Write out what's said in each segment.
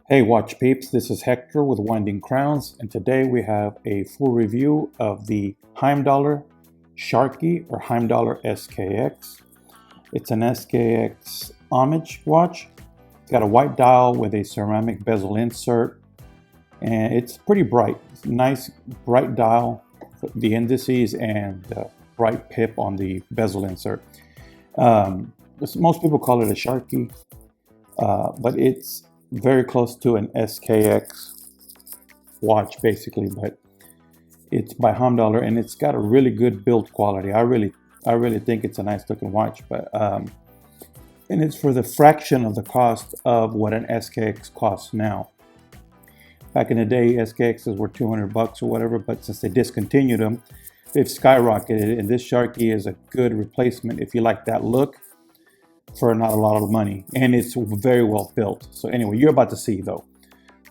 Hey watch peeps, this is Hector with Winding Crowns, and today we have a full review of the Heimdallr Sharkey or Heimdallr SKX. It's an SKX homage watch. It's got a white dial with a ceramic bezel insert, and it's pretty bright. It's a nice bright dial, the indices and bright pip on the bezel insert. Most people call it a Sharkey, but it's very close to an SKX watch basically, but it's by Heimdallr and it's got a really good build quality. I really think it's a nice looking watch, but and it's for the fraction of the cost of what an SKX costs now. Back in the day, SKXs were 200 bucks or whatever, but since they discontinued them, they've skyrocketed, and this Sharkey is a good replacement if you like that look for not a lot of money, and it's very well built. So anyway, you're about to see though.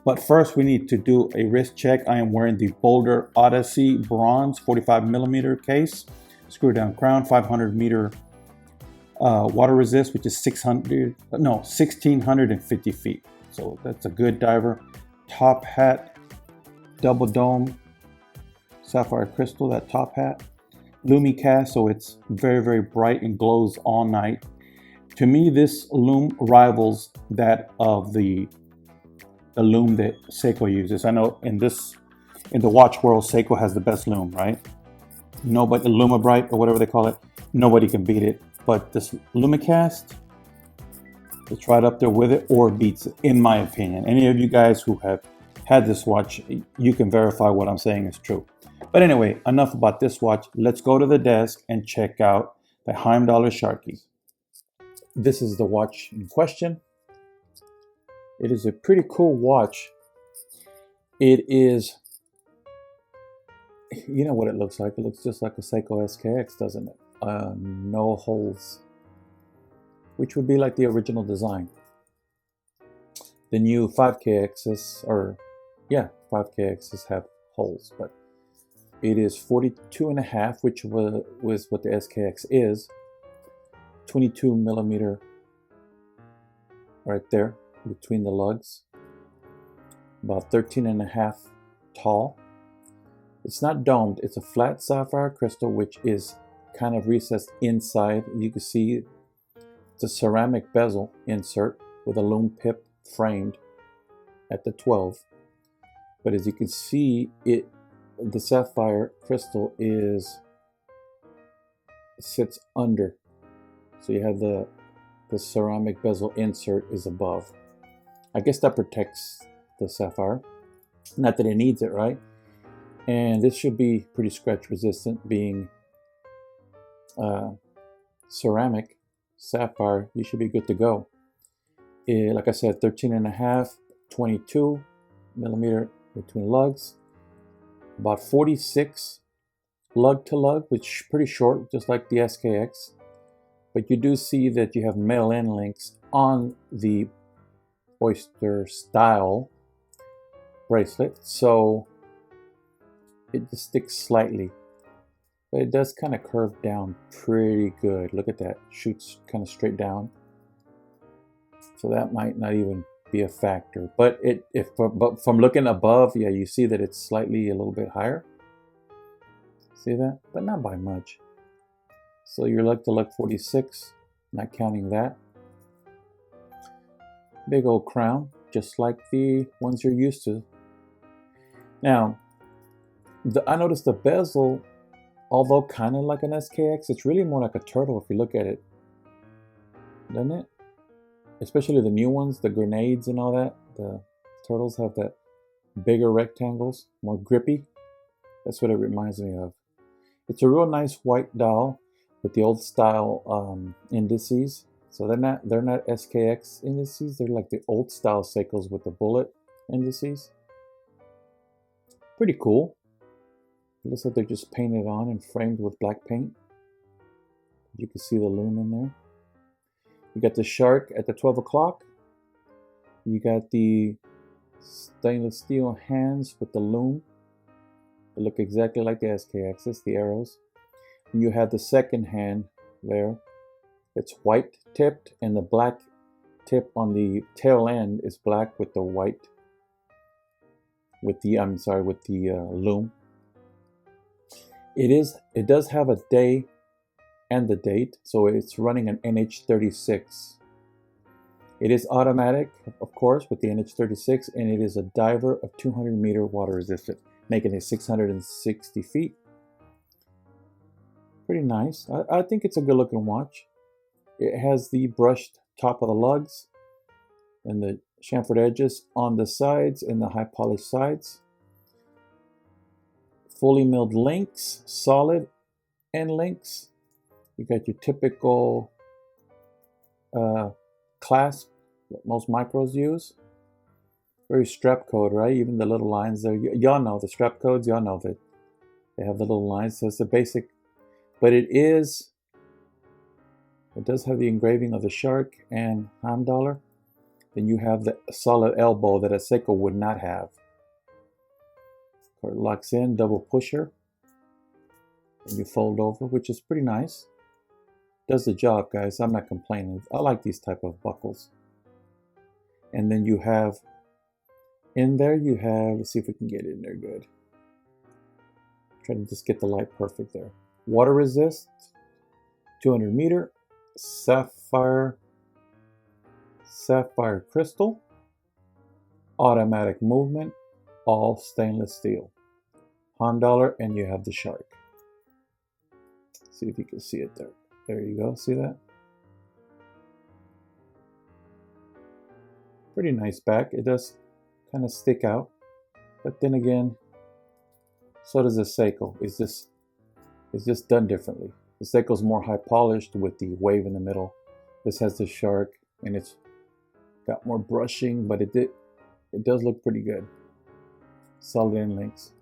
But first we need to do a wrist check. I am wearing the Boulder Odyssey bronze 45mm case, screw down crown, 500 m water resist, which is 1650 feet. So that's a good diver. Top hat, double dome, sapphire crystal, that top hat. Lume cast, so it's very bright and glows all night. To me, this lume rivals that of the lume that Seiko uses. I know in the watch world, Seiko has the best lume, right? Nobody, the Lume-Bright or whatever they call it, nobody can beat it. But this Lumicast, it's right up there with it or beats it, in my opinion. Any of you guys who have had this watch, you can verify what I'm saying is true. But anyway, enough about this watch. Let's go to the desk and check out the Heimdallr Sharkey. This is the watch in question. It is a pretty cool watch. It is, you know what it looks like. It looks just like a Seiko SKX, doesn't it? No holes, which would be like the original design. The new 5KXs, or yeah, 5KXs have holes, but it is 42.5, which was what the SKX is. 22mm right there between the lugs, about 13.5 tall. It's not domed, it's a flat sapphire crystal which is kind of recessed inside. You can see it's a ceramic bezel insert with a lume pip framed at the 12, but as you can see, the sapphire crystal sits under. So you have the ceramic bezel insert is above. I guess that protects the sapphire. Not that it needs it, right? And this should be pretty scratch resistant, being ceramic sapphire. You should be good to go. Like I said, 13.5, 22mm between lugs, about 46 lug to lug, which is pretty short, just like the SKX. But you do see that you have metal end links on the oyster style bracelet, so it just sticks slightly, but it does kind of curve down pretty good. Look at that, shoots kind of straight down, so that might not even be a factor. But but from looking above, yeah, you see that it's slightly a little bit higher. See that? But not by much. So you're lug to lug 46, not counting that. Big old crown, just like the ones you're used to. Now, I noticed the bezel, although kind of like an SKX, it's really more like a turtle if you look at it, doesn't it? Especially the new ones, the grenades and all that. The turtles have that bigger rectangles, more grippy. That's what it reminds me of. It's a real nice white dial with the old style indices. So they're not SKX indices. They're like the old style Seikos with the bullet indices. Pretty cool. It looks like they're just painted on and framed with black paint. You can see the lume in there. You got the shark at the 12 o'clock. You got the stainless steel hands with the lume. They look exactly like the SKXs, the arrows. And you have the second hand there. It's white tipped, and the black tip on the tail end is black with the white, with the lume. It does have a day and the date, so it's running an NH36. It is automatic, of course, with the NH36, and it is a diver of 200-meter water resistant, making it 660 feet. Pretty nice. I think it's a good looking watch. It has the brushed top of the lugs and the chamfered edges on the sides and the high polished sides. Fully milled links, solid end links. You got your typical clasp that most micros use. Very strap code, right? Even the little lines there. Y'all know the strap codes. Y'all know that they have the little lines. So it's a basic, but it does have the engraving of the shark and Heimdallr. Then you have the solid elbow that a Seiko would not have. It locks in, double pusher, and you fold over, which is pretty nice. Does the job, guys. I'm not complaining. I like these type of buckles. And then you have in there, let's see if we can get in there good. Try to just get the light perfect there. Water resist, 200 meter, sapphire crystal, automatic movement, all stainless steel. Heimdallr, and you have the shark. See if you can see it there. There you go. See that? Pretty nice back. It does kind of stick out, but then again, so does the Seiko. It's just done differently. The Seiko's more high polished with the wave in the middle. This has the shark, and it's got more brushing, but it does look pretty good. Solid end links.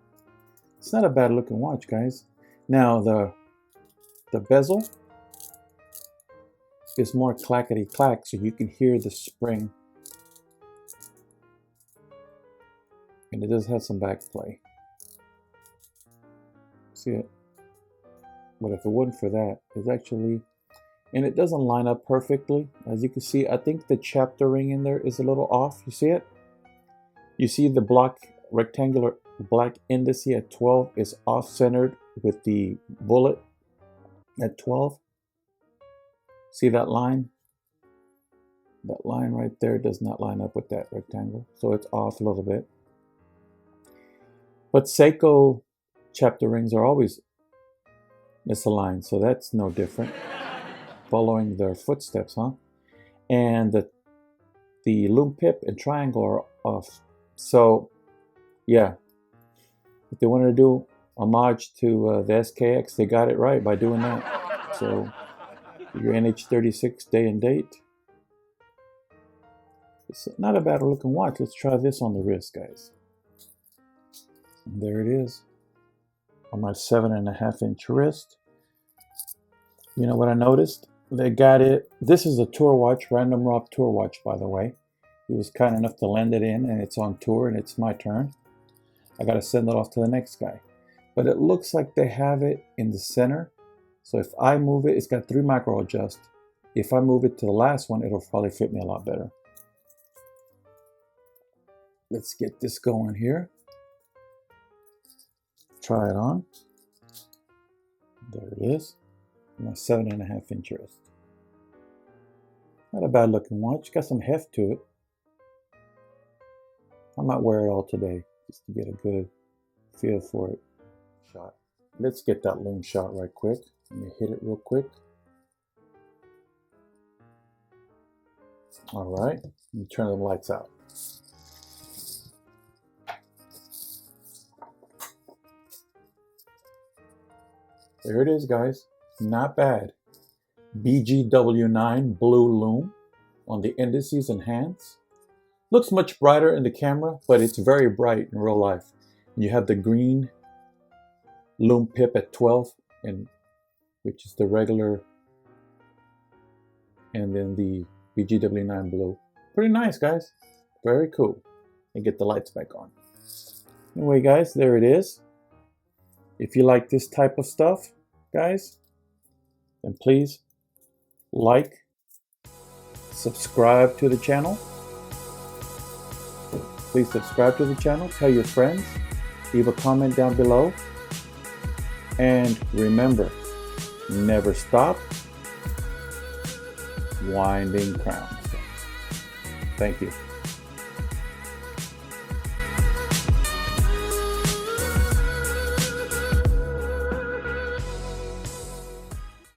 It's not a bad looking watch, guys. Now the bezel is more clackety clack, so you can hear the spring, and it does have some back play. See it? But if it wasn't for that, it's actually, and it doesn't line up perfectly. As you can see, I think the chapter ring in there is a little off. You see it? You see the rectangular black indice at 12 is off-centered with the bullet at 12. See that line? That line right there does not line up with that rectangle, so it's off a little bit. But Seiko chapter rings are always misaligned, so that's no different. Following their footsteps, huh? And the lume pip and triangle are off. So yeah, if they wanted to do homage to the SKX, they got it right by doing that. So your NH36 day and date. It's not a bad looking watch. Let's try this on the wrist, guys. And there it is on my 7.5-inch wrist. You know what I noticed? They got it. This is a tour watch, Random Rob tour watch, by the way. He was kind enough to lend it in, and it's on tour, and it's my turn. I got to send it off to the next guy. But it looks like they have it in the center. So if I move it, it's got 3 micro adjust. If I move it to the last one, it'll probably fit me a lot better. Let's get this going here. Try it on. There it is. My 7.5-inch wrist. Not a bad looking watch. Got some heft to it. I might wear it all today just to get a good feel for it. Shot. Let's get that lume shot right quick. Let me hit it real quick. All right. Let me turn the lights out. There it is, guys. Not bad. BGW9 blue lume on the indices and hands. Looks much brighter in the camera, but it's very bright in real life. You have the green lume pip at 12, and which is the regular, and then the BGW9 blue. Pretty nice, guys. Very cool. And get the lights back on. Anyway, guys, there it is. If you like this type of stuff, guys, then please like, subscribe to the channel. Please subscribe to the channel, tell your friends, leave a comment down below, and remember, never stop winding crowns. Thank you.